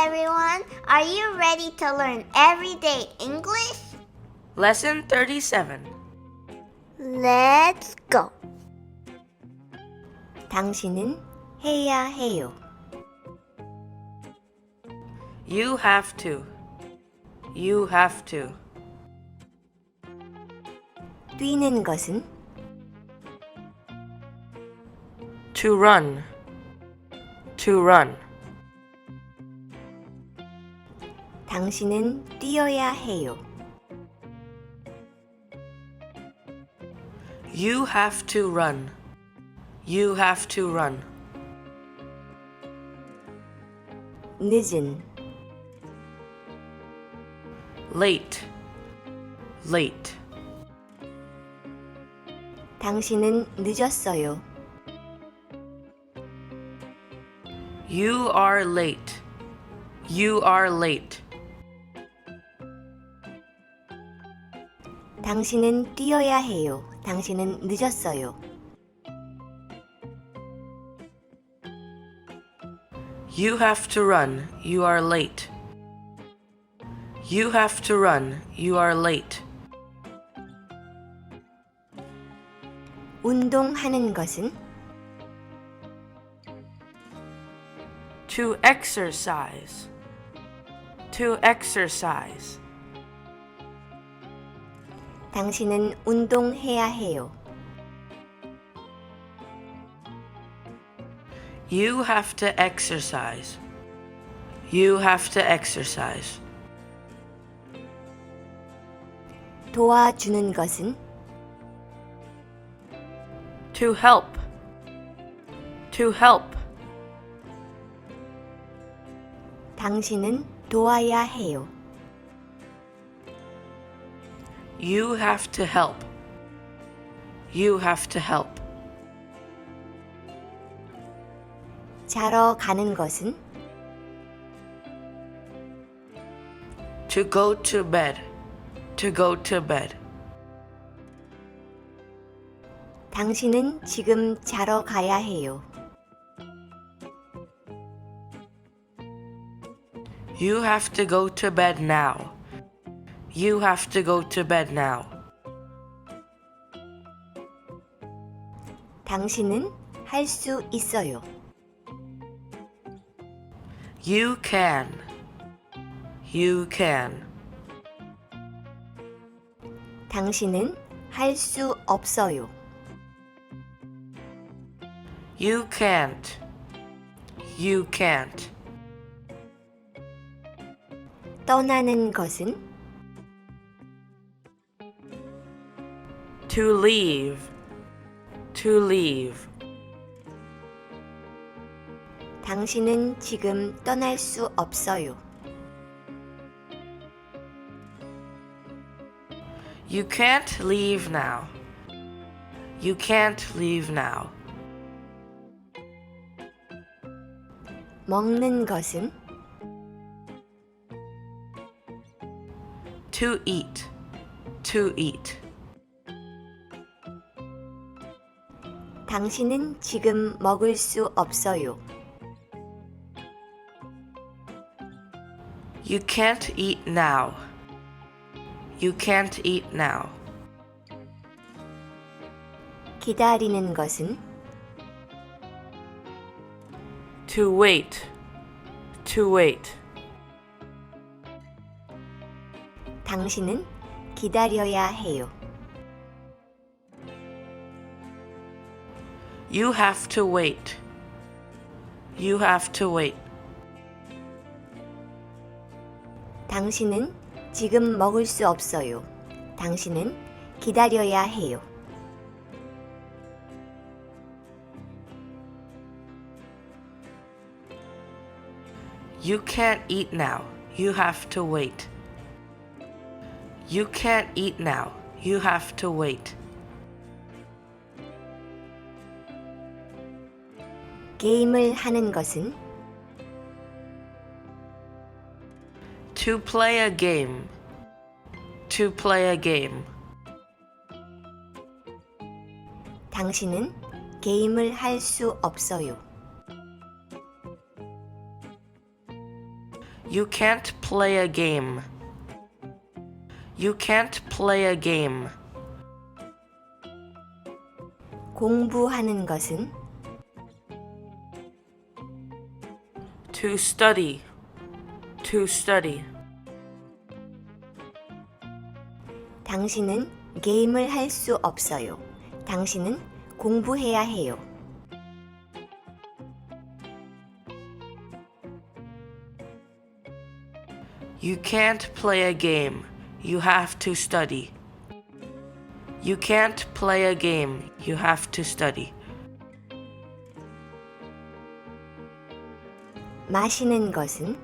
everyone. Are you ready to learn everyday English? Lesson 37. Let's go. 당신은 해야 해요. You have to. You have to. 뛰는 것은 To run. To run. 당신은 뛰어야 해요. You have to run. You have to run. 늦은 Late. Late. 당신은 늦었어요. You are late. You are late. 당신은 뛰어야 해요. 당신은 늦었어요. You have to run. You are late. You have to run. You are late. 운동하는 것은 To exercise. To exercise. 당신은 운동해야 해요. You have to exercise. You have to exercise. 도와주는 것은 To help. To help. 당신은 도와야 해요. You have to help. You have to help. 자러 가는 것은 To go to bed. To go to bed. 당신은 지금 자러 가야 해요. You have to go to bed now. You have to go to bed now. 당신은 할 수 있어요. You can. You can. 당신은 할 수 없어요. You can't. You can't. 떠나는 것은 To leave. To leave. 당신은 지금 떠날 수 없어요. You can't leave now. You can't leave now. 먹는 것은 To eat. To eat. 당신은 지금 먹을 수 없어요. You can't eat now. You can't eat now. 기다리는 것은 To wait. To wait. 당신은 기다려야 해요. You have to wait. You have to wait. 당신은 지금 먹을 수 없어요. 당신은 기다려야 해요. You can't eat now. You have to wait. You can't eat now. You have to wait. 게임을 하는 것은 To play a game. To play a game. 당신은 게임을 할 수 없어요. You can't play a game. You can't play a game. 공부하는 것은 To study. To study. 당신은 게임을 할 수 없어요. 당신은 공부해야 해요. You can't play a game. You have to study. You can't play a game. You have to study. 마시는 것은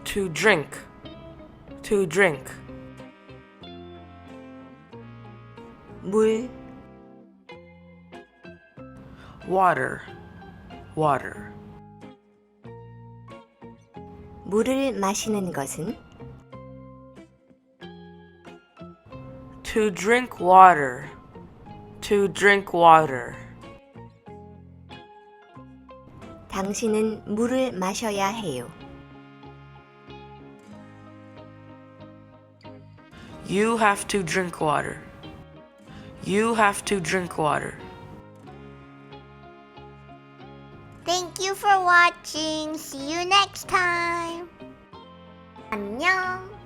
To drink. To drink. 물, Water. Water. 물을 마시는 것은 To drink water. To drink water. 당신은 물을 마셔야 해요. You have to drink water. You have to drink water. Thank you for watching. See you next time. 안녕.